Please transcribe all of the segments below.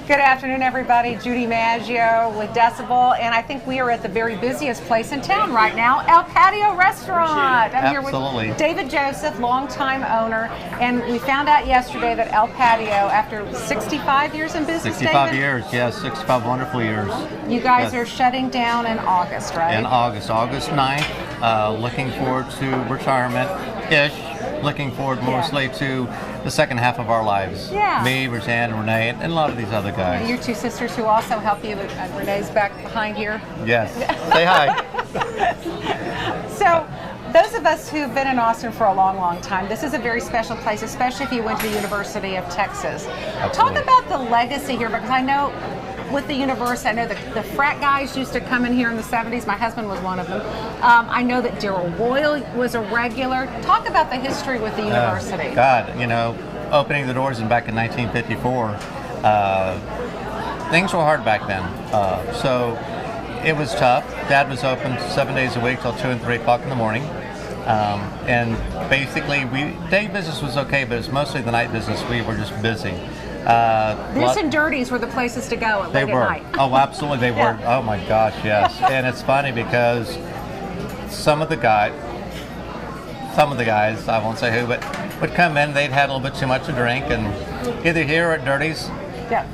Good afternoon, everybody. Judy Maggio with Decibel, and I think we are at the very busiest place in town right now, El Patio Restaurant. I'm here with David Joseph, longtime owner, and we found out yesterday that El Patio, after 65 years in business, 65 David? years, yes, 65 wonderful years. You guys are shutting down in August, right? In August 9th. Looking forward to retirement-ish. Looking forward mostly to the second half of our lives. Yeah. Me, Roseanne, and Renee, and a lot of these other guys. Your two sisters who also help you. Renee's back behind here. Yes. Say hi. So, those of us who've been in Austin for a long, long time, this is a very special place, especially if you went to the University of Texas. Absolutely. Talk about the legacy here, because I know with the university, I know the frat guys used to come in here in the 70s. My husband was one of them. I know that Daryl Royal was a regular. Talk about the history with the university. God, you know, opening the doors back in 1954, things were hard back then. So it was tough. Dad was open 7 days a week till 2 and 3 o'clock in the morning. And basically, day business was okay, but it was mostly the night business. We were just busy. This and Dirty's were the places to go late at night. Oh, absolutely, they were. Oh my gosh, yes. And it's funny because some of the guys, I won't say who, but would come in. They'd had a little bit too much to drink, and either here or at Dirty's,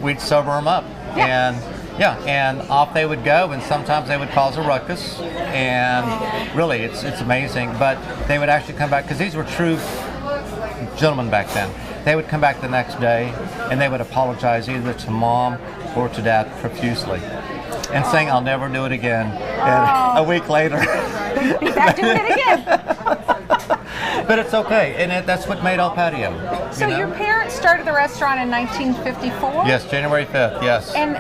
we'd sober them up, and off they would go. And sometimes they would cause a ruckus, and really, it's amazing. But they would actually come back because these were true gentlemen back then. They would come back the next day and they would apologize either to mom or to dad profusely and saying, "I'll never do it again." And a week later, they'd be back doing it again. But it's okay, and that's what made El Patio. So your parents started the restaurant in 1954? Yes, January 5th, yes. And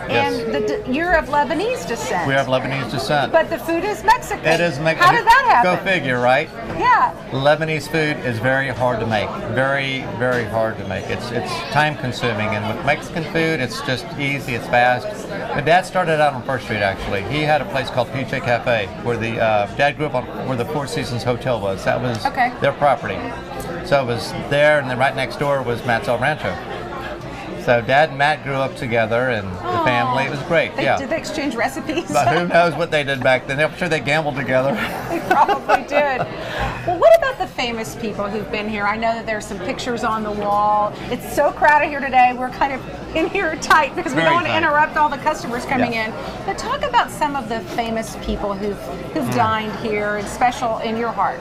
you're of Lebanese descent. We have Lebanese descent. But the food is Mexican. It is Mexican. How did that happen? Go figure, right? Yeah. Lebanese food is very hard to make. Very, very hard to make. It's time consuming, and with Mexican food, it's just easy, it's fast. My dad started out on First Street, actually. He had a place called PJ Cafe, where Dad grew up on where the Four Seasons Hotel was. That was their property. So it was there, and then right next door was Matt's El Rancho. So Dad and Matt grew up together, and the family. It was great. Did they exchange recipes? But who knows what they did back then? I'm sure they gambled together. They probably did. Well, what about the famous people who've been here? I know that there's some pictures on the wall. It's so crowded here today. We're kind of in here tight because we don't want to interrupt all the customers coming in. But talk about some of the famous people who've dined here and special in your heart.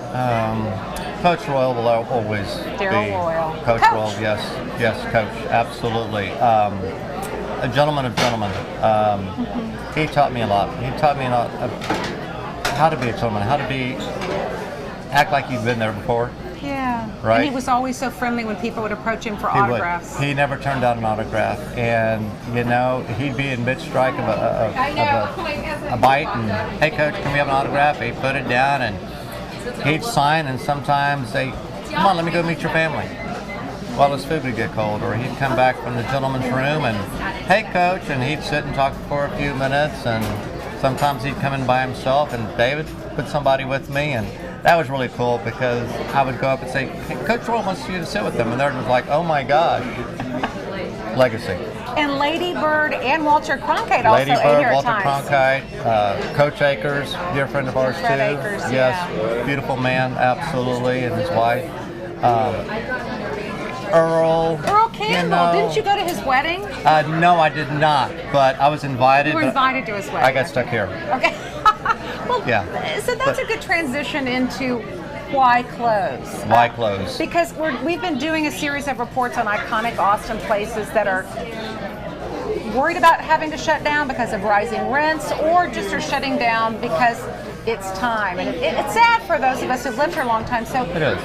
Coach Royal will always Daryl Royal. Coach Royal, yes, Coach, absolutely. A gentleman of gentlemen. He taught me a lot. He taught me a lot of how to be a gentleman, how to act like you've been there before. Yeah. Right. And he was always so friendly when people would approach him for autographs. He never turned down an autograph, and you know he'd be in mid-strike of a bite, and hey coach, can we have an autograph? He'd put it down, and he'd sign, and sometimes they, come on, let me go meet your family. Well, his food would get cold, or he'd come back from the gentleman's room and, hey coach, and he'd sit and talk for a few minutes, and sometimes he'd come in by himself, and David, put somebody with me, and that was really cool because I would go up and say, hey, Coach Royal wants you to sit with them, and they're just like, oh my gosh, legacy. And Lady Bird and Walter Cronkite also Lady Bird, in here Walter at times. Cronkite, Coach Akers, dear friend of ours too. Fred Akers, yes, beautiful man, absolutely, and his wife. Earl Campbell, you know, didn't you go to his wedding? No, I did not, but I was invited. You were invited to his wedding. I got stuck here. Okay. Well, so that's a good transition into why close. Why close? Because we've been doing a series of reports on iconic Austin places that are worried about having to shut down because of rising rents, or just are shutting down because it's time. And it's sad for those of us who've lived here a long time. So it is.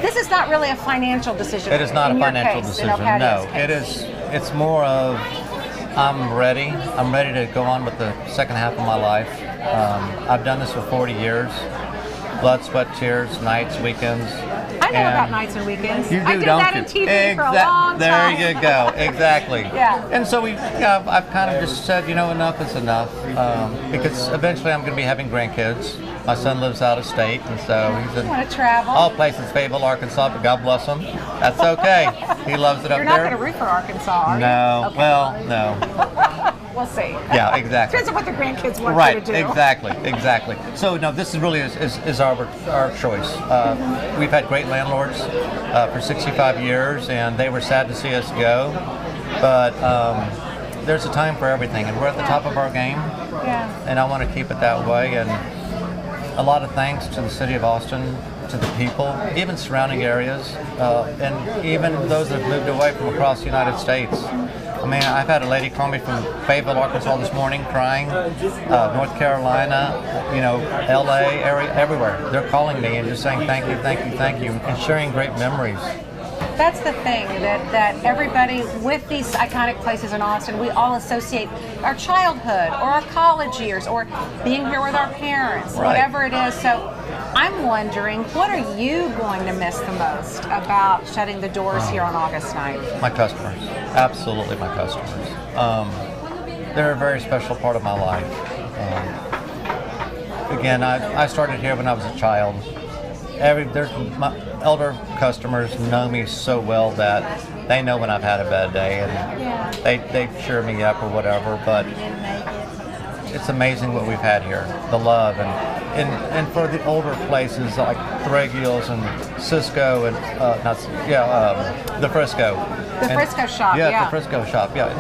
This is not really a financial decision. It is not a financial decision. No, it is. It's more of I'm ready. I'm ready to go on with the second half of my life. I've done this for 40 years. Blood, sweat, tears, nights, weekends. I know about nights and weekends. You do, I did don't that you? in TV for a long time. There you go. Exactly. Yeah. And so I've kind of just said, enough is enough, because eventually I'm going to be having grandkids, My son lives out of state, and so he's in want to travel. all places, Fayetteville, Arkansas, but God bless him. That's okay. He loves it up there. You're not going to root for Arkansas, are you? No. Okay. Well, no. We'll see. Yeah, exactly. Depends on what the grandkids want Right, you to do. exactly. So no, this is really is our choice. We've had great landlords for 65 years, and they were sad to see us go. But there's a time for everything, and we're at the top of our game. Yeah. And I want to keep it that way. And a lot of thanks to the city of Austin, to the people, even surrounding areas, and even those that have moved away from across the United States. I mean, I've had a lady call me from Fayetteville, Arkansas this morning crying, North Carolina, LA area, everywhere. They're calling me and just saying thank you, and sharing great memories. That's the thing, that everybody with these iconic places in Austin, we all associate our childhood or our college years or being here with our parents, Right. whatever it is. So I'm wondering, what are you going to miss the most about shutting the doors here on August 9th? My customers, absolutely my customers. They're a very special part of my life. Again, I started here when I was a child. My elder customers know me so well that they know when I've had a bad day, and they cheer me up or whatever. But it's amazing what we've had here, the love, and for the older places like Thregios and Cisco and the Frisco. The Frisco shop, yeah. The Frisco shop, yeah.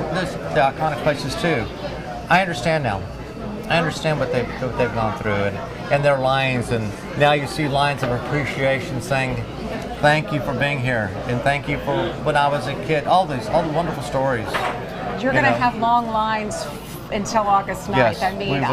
The iconic places too. I understand now. I understand what they've gone through, and their lines, and now you see lines of appreciation saying, "Thank you for being here," and "Thank you for when I was a kid." All the wonderful stories. You're going to have long lines until August 9th. Yes, I mean, we will.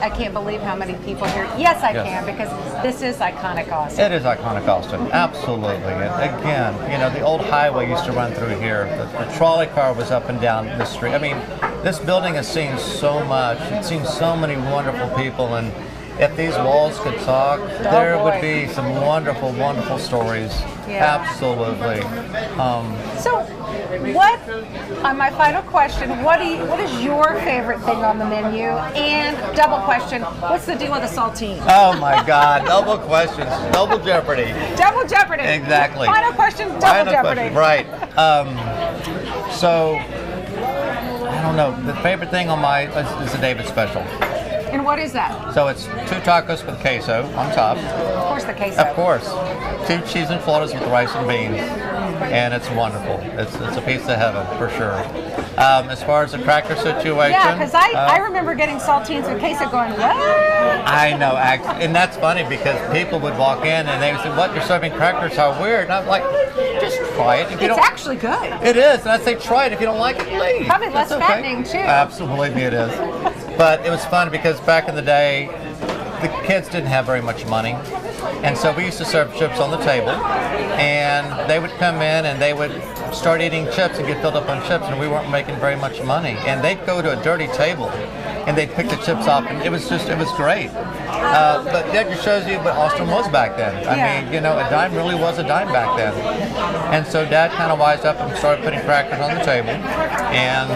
I can't believe how many people here. Yes, I can, because this is iconic Austin. It is iconic Austin, absolutely. And again, the old highway used to run through here. The trolley car was up and down the street. I mean, this building has seen so much. It's seen so many wonderful people, and if these walls could talk, there would be some wonderful, wonderful stories. Yeah. Absolutely. So, on my final question, what is your favorite thing on the menu? And double question, what's the deal with the saltines? Oh my God, double questions, double jeopardy. Double jeopardy. Exactly. Final question, double jeopardy. Question, right. So, I don't know, the favorite thing on is the David special. And what is that? So it's 2 tacos with queso on top. Of course, the queso. Of course. 2 cheese enchiladas with rice and beans. And it's wonderful. It's a piece of heaven, for sure. As far as the cracker situation. Yeah, because I remember getting saltines with queso going, what? I know, actually. And that's funny because people would walk in and they would say, "What, you're serving crackers? How weird." And I'm like, just try it. If you It's actually good. It is. And I say, try it. If you don't like it, leave. Probably less That's okay. fattening, too. Absolutely, it is. But it was fun because back in the day, the kids didn't have very much money. And so we used to serve chips on the table, and they would come in and they would start eating chips and get filled up on chips, and we weren't making very much money. And they'd go to a dirty table and they'd pick the chips off, and it was great. But that just shows you what Austin was back then. I mean, a dime really was a dime back then. And so Dad kind of wised up and started putting crackers on the table, and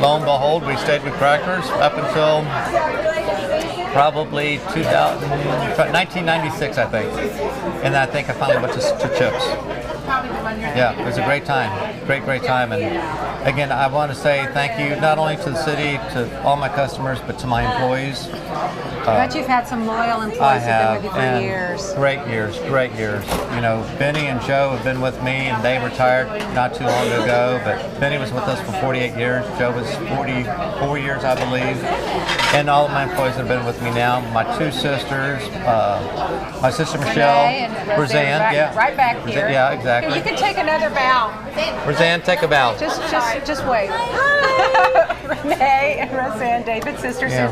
lo and behold, we stayed with crackers up until probably 1996, I think. And I think I finally went to chips. Yeah, it was a great time. Great time. And again, I want to say thank you not only to the city, to all my customers, but to my employees. I bet you've had some loyal employees who've been with you for years. Great years. Benny and Joe have been with me, and they retired not too long ago, but Benny was with us for 48 years. Joe was 44 years, I believe. And all of my employees have been with me now. My 2 sisters, my sister Michelle, and Roseanne, right back here. Yeah, exactly. You can take another bow. Roseanne, take a bow. Just wait. Renee and Roseanne, David's sisters, who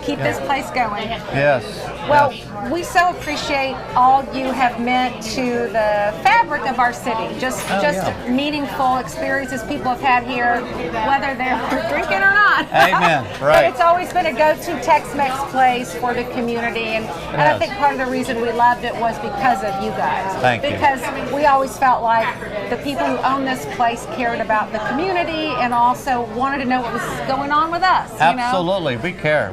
keep this place going. Yes. Well, we so appreciate all you have meant to the fabric of our city. Just meaningful experiences people have had here, whether they're drinking or not. Amen. Right. But it's always been a go-to Tex-Mex place for the community, and I think part of the reason we loved it was because of you guys. Thank you. Because we always felt like the people who own this place cared about the community and also wanted to know what was going on with us. Absolutely. We care.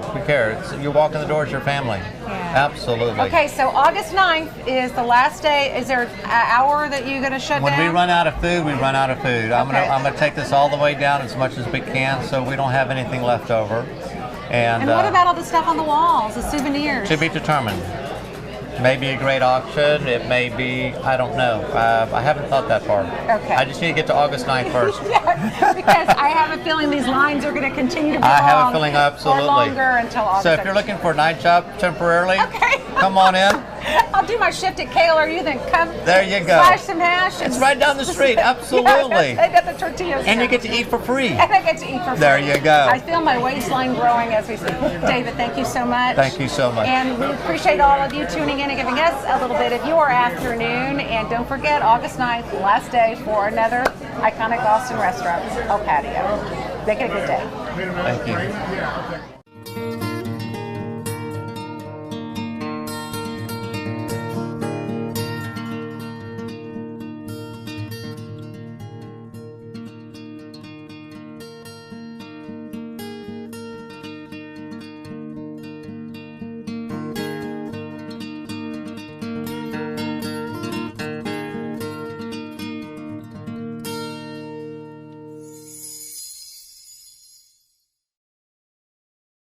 You walk in the door, it's your family. Yeah. Absolutely. Okay, so August 9th is the last day. Is there an hour that you're going to shut When down? we run out of food, we run out of food. I'm Okay. gonna take this all the way down as much as we can, so we don't have anything left over. And what about all the stuff on the walls, the souvenirs? To be determined. Maybe a great auction. It may be, I don't know. I haven't thought that far. Okay. I just need to get to August 9th first. Yeah, because I have a feeling these lines are going to continue to be I have a long feeling absolutely. or longer until August. So if you're looking for a night job temporarily, Okay. come on in. I'll do my shift at KLRU, then come. There you go. Slash some hash. It's right down the street. Absolutely. Yeah, they got the tortillas. And you get to eat for free. And I get to eat for free. There you go. I feel my waistline growing as we speak. David, thank you so much. Thank you so much. And we appreciate all of you tuning in and giving us a little bit of your afternoon. And don't forget, August 9th, last day for another iconic Austin restaurant, El Patio. Make it a good day. Thank you.